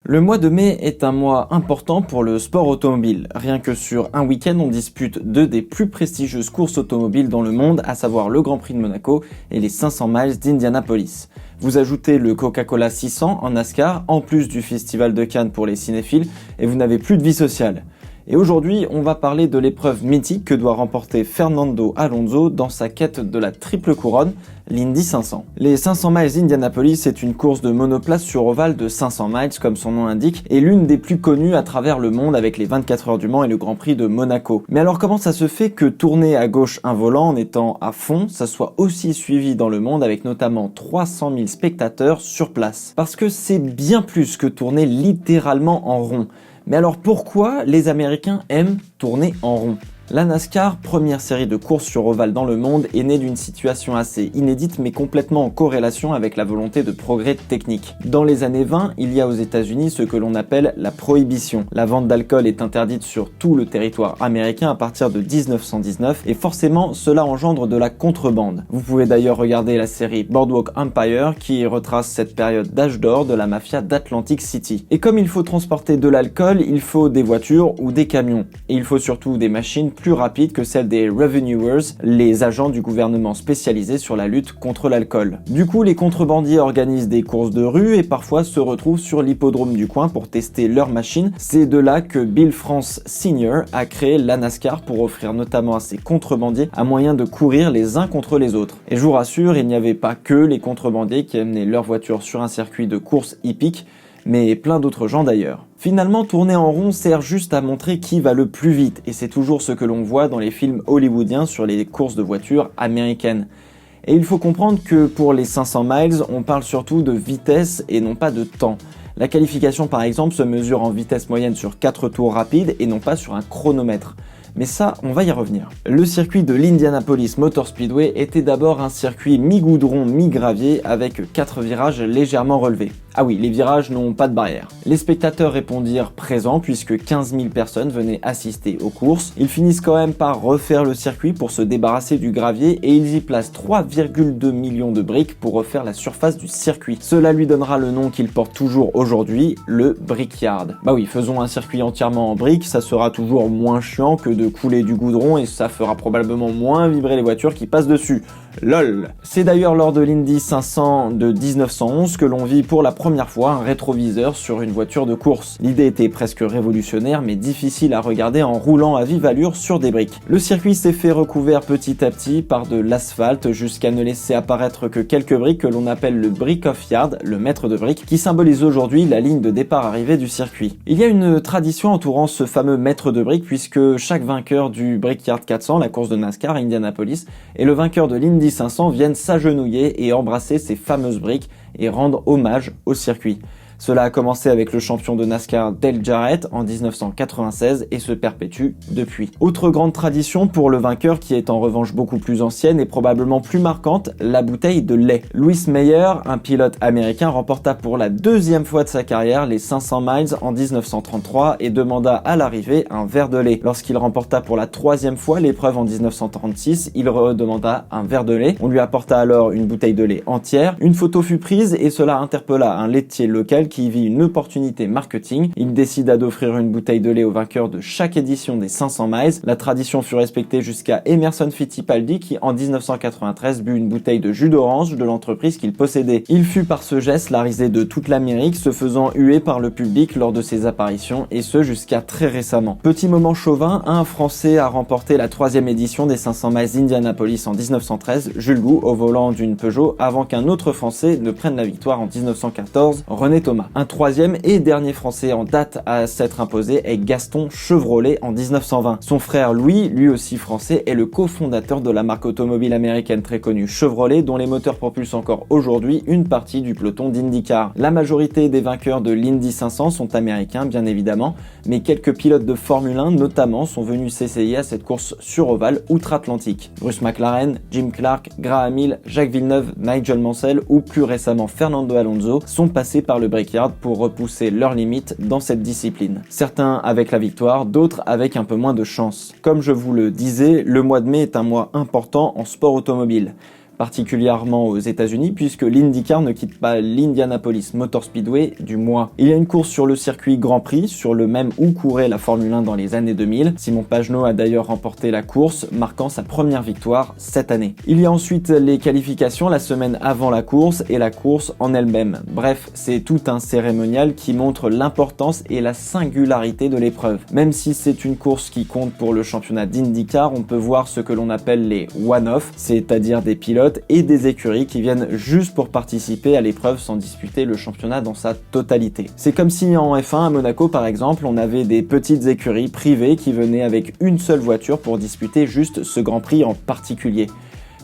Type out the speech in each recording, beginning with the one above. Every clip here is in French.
Le mois de mai est un mois important pour le sport automobile. Rien que sur un week-end, on dispute deux des plus prestigieuses courses automobiles dans le monde, à savoir le Grand Prix de Monaco et les 500 miles d'Indianapolis. Vous ajoutez le Coca-Cola 600 en NASCAR, en plus du Festival de Cannes pour les cinéphiles, et vous n'avez plus de vie sociale. Et aujourd'hui, on va parler de l'épreuve mythique que doit remporter Fernando Alonso dans sa quête de la triple couronne, l'Indy 500. Les 500 miles d'Indianapolis est une course de monoplace sur ovale de 500 miles, comme son nom l'indique, et l'une des plus connues à travers le monde avec les 24 heures du Mans et le Grand Prix de Monaco. Mais alors comment ça se fait que tourner à gauche un volant en étant à fond, ça soit aussi suivi dans le monde avec notamment 300 000 spectateurs sur place? Parce que c'est bien plus que tourner littéralement en rond. Mais alors pourquoi les Américains aiment tourner en rond? La NASCAR, première série de courses sur ovale dans le monde, est née d'une situation assez inédite mais complètement en corrélation avec la volonté de progrès technique. Dans les années 20, il y a aux États-Unis ce que l'on appelle la prohibition. La vente d'alcool est interdite sur tout le territoire américain à partir de 1919 et forcément cela engendre de la contrebande. Vous pouvez d'ailleurs regarder la série Boardwalk Empire qui retrace cette période d'âge d'or de la mafia d'Atlantic City. Et comme il faut transporter de l'alcool, il faut des voitures ou des camions. Et il faut surtout des machines plus rapide que celle des revenuers, les agents du gouvernement spécialisés sur la lutte contre l'alcool. Du coup, les contrebandiers organisent des courses de rue et parfois se retrouvent sur l'hippodrome du coin pour tester leurs machines. C'est de là que Bill France Sr. a créé la NASCAR pour offrir notamment à ses contrebandiers un moyen de courir les uns contre les autres. Et je vous rassure, il n'y avait pas que les contrebandiers qui amenaient leurs voitures sur un circuit de course hippique, mais plein d'autres gens d'ailleurs. Finalement, tourner en rond sert juste à montrer qui va le plus vite, et c'est toujours ce que l'on voit dans les films hollywoodiens sur les courses de voitures américaines. Et il faut comprendre que pour les 500 miles, on parle surtout de vitesse et non pas de temps. La qualification par exemple se mesure en vitesse moyenne sur 4 tours rapides et non pas sur un chronomètre. Mais ça, on va y revenir. Le circuit de l'Indianapolis Motor Speedway était d'abord un circuit mi-goudron, mi-gravier avec 4 virages légèrement relevés. Ah oui, les virages n'ont pas de barrière. Les spectateurs répondirent présents puisque 15 000 personnes venaient assister aux courses. Ils finissent quand même par refaire le circuit pour se débarrasser du gravier et ils y placent 3,2 millions de briques pour refaire la surface du circuit. Cela lui donnera le nom qu'il porte toujours aujourd'hui, le Brickyard. Bah oui, faisons un circuit entièrement en briques, ça sera toujours moins chiant que de couler du goudron et ça fera probablement moins vibrer les voitures qui passent dessus. LOL. C'est d'ailleurs lors de l'Indy 500 de 1911 que l'on vit pour la première fois un rétroviseur sur une voiture de course. L'idée était presque révolutionnaire mais difficile à regarder en roulant à vive allure sur des briques. Le circuit s'est fait recouvert petit à petit par de l'asphalte jusqu'à ne laisser apparaître que quelques briques que l'on appelle le Brick of Yard, le maître de briques, qui symbolise aujourd'hui la ligne de départ-arrivée du circuit. Il y a une tradition entourant ce fameux maître de briques puisque chaque vainqueur du Brickyard 400, la course de NASCAR à Indianapolis, et le vainqueur de l'Indy 500 viennent s'agenouiller et embrasser ces fameuses briques et rendre hommage au circuit. Cela a commencé avec le champion de NASCAR Dale Jarrett en 1996 et se perpétue depuis. Autre grande tradition pour le vainqueur qui est en revanche beaucoup plus ancienne et probablement plus marquante, la bouteille de lait. Louis Meyer, un pilote américain, remporta pour la deuxième fois de sa carrière les 500 miles en 1933 et demanda à l'arrivée un verre de lait. Lorsqu'il remporta pour la troisième fois l'épreuve en 1936, il redemanda un verre de lait. On lui apporta alors une bouteille de lait entière. Une photo fut prise et cela interpella un laitier local qui vit une opportunité marketing. Il décida d'offrir une bouteille de lait au vainqueur de chaque édition des 500 miles. La tradition fut respectée jusqu'à Emerson Fittipaldi qui en 1993 but une bouteille de jus d'orange de l'entreprise qu'il possédait. Il fut par ce geste la risée de toute l'Amérique, se faisant huer par le public lors de ses apparitions et ce jusqu'à très récemment. Petit moment chauvin, un Français a remporté la 3e édition des 500 miles d'Indianapolis en 1913, Jules Gou au volant d'une Peugeot avant qu'un autre Français ne prenne la victoire en 1914, René Thomas. Un troisième et dernier Français en date à s'être imposé est Gaston Chevrolet en 1920. Son frère Louis, lui aussi français, est le cofondateur de la marque automobile américaine très connue Chevrolet, dont les moteurs propulsent encore aujourd'hui une partie du peloton d'IndyCar. La majorité des vainqueurs de l'Indy 500 sont américains, bien évidemment, mais quelques pilotes de Formule 1 notamment sont venus s'essayer à cette course sur ovale outre-Atlantique. Bruce McLaren, Jim Clark, Graham Hill, Jacques Villeneuve, Nigel Mansell ou plus récemment Fernando Alonso sont passés par le Brickyard pour repousser leurs limites dans cette discipline. Certains avec la victoire, d'autres avec un peu moins de chance. Comme je vous le disais, le mois de mai est un mois important en sport automobile. particulièrement aux États-Unis, puisque l'IndyCar ne quitte pas l'Indianapolis Motor Speedway du mois. Il y a une course sur le circuit Grand Prix, sur le même où courait la Formule 1 dans les années 2000. Simon Pagenaud a d'ailleurs remporté la course, marquant sa première victoire cette année. Il y a ensuite les qualifications la semaine avant la course et la course en elle-même. Bref, c'est tout un cérémonial qui montre l'importance et la singularité de l'épreuve. Même si c'est une course qui compte pour le championnat d'IndyCar, on peut voir ce que l'on appelle les one-off, c'est-à-dire des pilotes et des écuries qui viennent juste pour participer à l'épreuve sans disputer le championnat dans sa totalité. C'est comme si en F1 à Monaco par exemple, on avait des petites écuries privées qui venaient avec une seule voiture pour disputer juste ce Grand Prix en particulier.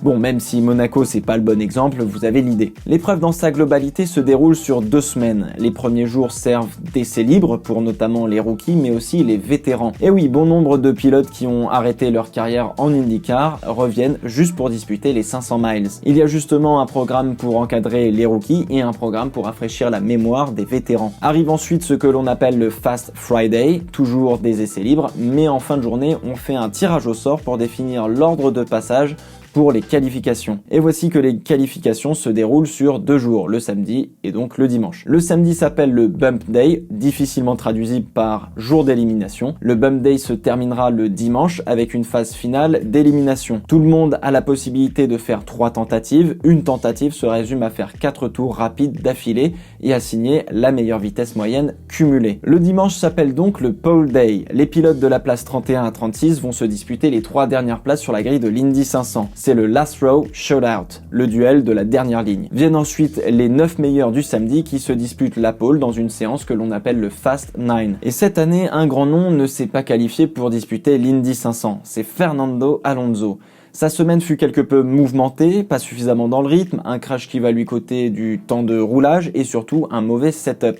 Bon, même si Monaco c'est pas le bon exemple, vous avez l'idée. L'épreuve dans sa globalité se déroule sur 2 semaines. Les premiers jours servent d'essais libres pour notamment les rookies mais aussi les vétérans. Et oui, bon nombre de pilotes qui ont arrêté leur carrière en IndyCar reviennent juste pour disputer les 500 miles. Il y a justement un programme pour encadrer les rookies et un programme pour rafraîchir la mémoire des vétérans. Arrive ensuite ce que l'on appelle le Fast Friday, toujours des essais libres, mais en fin de journée on fait un tirage au sort pour définir l'ordre de passage pour les qualifications. Et voici que les qualifications se déroulent sur 2 jours, le samedi et donc le dimanche. Le samedi s'appelle le Bump Day, difficilement traduisible par jour d'élimination. Le Bump Day se terminera le dimanche avec une phase finale d'élimination. Tout le monde a la possibilité de faire 3 tentatives. Une tentative se résume à faire 4 tours rapides d'affilée et à signer la meilleure vitesse moyenne cumulée. Le dimanche s'appelle donc le Pole Day. Les pilotes de la place 31 à 36 vont se disputer les 3 dernières places sur la grille de l'Indy 500. C'est le Last Row Shootout, le duel de la dernière ligne. Viennent ensuite les 9 meilleurs du samedi qui se disputent la pole dans une séance que l'on appelle le Fast 9. Et cette année, un grand nom ne s'est pas qualifié pour disputer l'Indy 500, c'est Fernando Alonso. Sa semaine fut quelque peu mouvementée, pas suffisamment dans le rythme, un crash qui va lui coûter du temps de roulage et surtout un mauvais setup.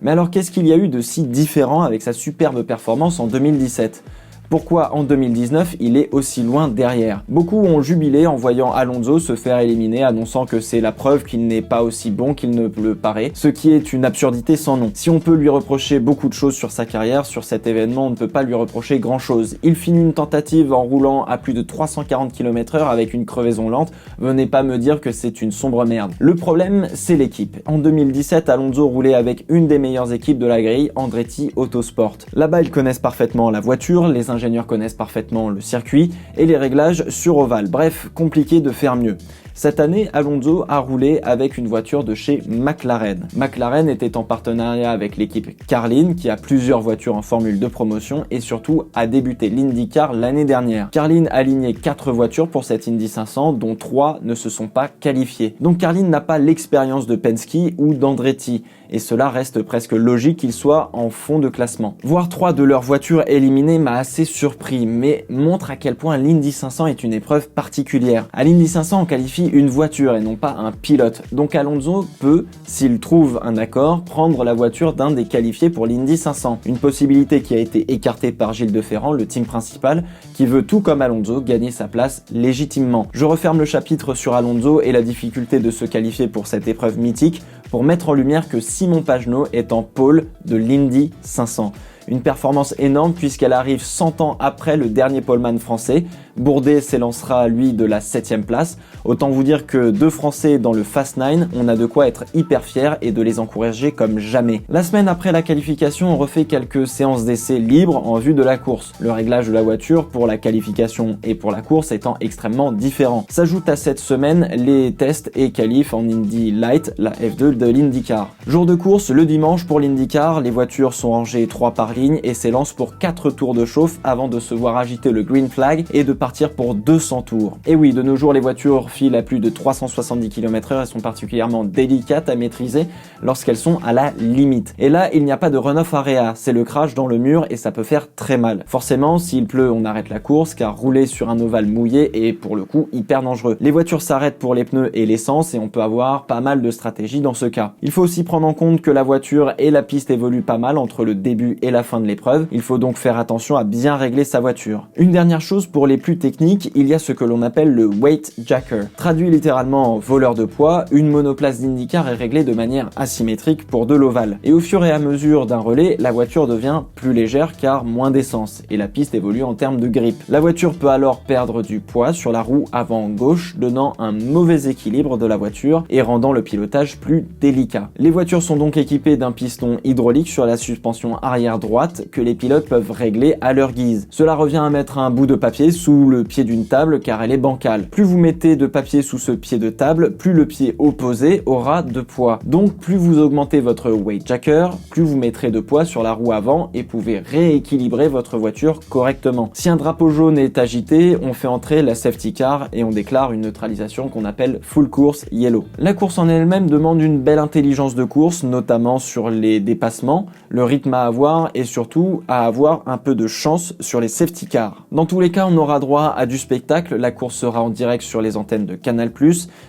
Mais alors qu'est-ce qu'il y a eu de si différent avec sa superbe performance en 2017 ? Pourquoi en 2019 il est aussi loin derrière? Beaucoup ont jubilé en voyant Alonso se faire éliminer, annonçant que c'est la preuve qu'il n'est pas aussi bon qu'il ne le paraît, ce qui est une absurdité sans nom. Si on peut lui reprocher beaucoup de choses sur sa carrière, sur cet événement on ne peut pas lui reprocher grand chose. Il finit une tentative en roulant à plus de 340 km/h avec une crevaison lente, venez pas me dire que c'est une sombre merde. Le problème c'est l'équipe. En 2017 Alonso roulait avec une des meilleures équipes de la grille, Andretti Autosport. Là-bas ils connaissent parfaitement la voiture, les ingénieurs connaissent parfaitement le circuit et les réglages sur ovale. Bref, compliqué de faire mieux. Cette année, Alonso a roulé avec une voiture de chez McLaren. McLaren était en partenariat avec l'équipe Carlin qui a plusieurs voitures en formule de promotion et surtout a débuté l'IndyCar l'année dernière. Carlin a aligné 4 voitures pour cette Indy 500 dont 3 ne se sont pas qualifiées. Donc Carlin n'a pas l'expérience de Penske ou d'Andretti et cela reste presque logique qu'ils soient en fond de classement. Voir 3 de leurs voitures éliminées m'a assez surpris mais montre à quel point l'Indy 500 est une épreuve particulière. À l'Indy 500 on qualifie une voiture et non pas un pilote. Donc Alonso peut, s'il trouve un accord, prendre la voiture d'un des qualifiés pour l'Indy 500. Une possibilité qui a été écartée par Gilles Deferrand, le team principal, qui veut tout comme Alonso gagner sa place légitimement. Je referme le chapitre sur Alonso et la difficulté de se qualifier pour cette épreuve mythique pour mettre en lumière que Simon Pagenaud est en pôle de l'Indy 500. Une performance énorme puisqu'elle arrive 100 ans après le dernier poleman français. Bourdet s'élancera lui de la 7ème place. Autant vous dire que 2 Français dans le Fast 9, on a de quoi être hyper fiers et de les encourager comme jamais. La semaine après la qualification, on refait quelques séances d'essais libres en vue de la course. Le réglage de la voiture pour la qualification et pour la course étant extrêmement différent. S'ajoutent à cette semaine les tests et qualifs en Indy Light, la F2 de l'IndyCar. Jour de course, le dimanche pour l'IndyCar, les voitures sont rangées 3 par ligne et s'élancent pour 4 tours de chauffe avant de se voir agiter le green flag et de partir pour 200 tours. Et oui, de nos jours, les voitures filent à plus de 370 km/h et sont particulièrement délicates à maîtriser lorsqu'elles sont à la limite. Et là, il n'y a pas de run-off area, c'est le crash dans le mur et ça peut faire très mal. Forcément, s'il pleut, on arrête la course car rouler sur un ovale mouillé est pour le coup hyper dangereux. Les voitures s'arrêtent pour les pneus et l'essence et on peut avoir pas mal de stratégies dans ce cas. Il faut aussi prendre en compte que la voiture et la piste évoluent pas mal entre le début et la fin de l'épreuve. Il faut donc faire attention à bien régler sa voiture. Une dernière chose pour les plus techniques, il y a ce que l'on appelle le weight jacker. Traduit littéralement en voleur de poids, une monoplace d'IndyCar est réglée de manière asymétrique pour de l'ovale. Et au fur et à mesure d'un relais, la voiture devient plus légère car moins d'essence et la piste évolue en termes de grip. La voiture peut alors perdre du poids sur la roue avant gauche, donnant un mauvais équilibre de la voiture et rendant le pilotage plus délicat. Les voitures sont donc équipées d'un piston hydraulique sur la suspension arrière droite que les pilotes peuvent régler à leur guise. Cela revient à mettre un bout de papier sous le pied d'une table car elle est bancale. Plus vous mettez de papier sous ce pied de table, plus le pied opposé aura de poids. Donc plus vous augmentez votre weight jacker, plus vous mettrez de poids sur la roue avant et pouvez rééquilibrer votre voiture correctement. Si un drapeau jaune est agité, on fait entrer la safety car et on déclare une neutralisation qu'on appelle full course yellow. La course en elle-même demande une belle intelligence de course, notamment sur les dépassements, le rythme à avoir et surtout à avoir un peu de chance sur les safety cars. Dans tous les cas, on aura droit à du spectacle, la course sera en direct sur les antennes de Canal+,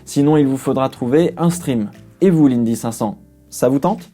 sinon il vous faudra trouver un stream. Et vous, l'Indy 500, ça vous tente ?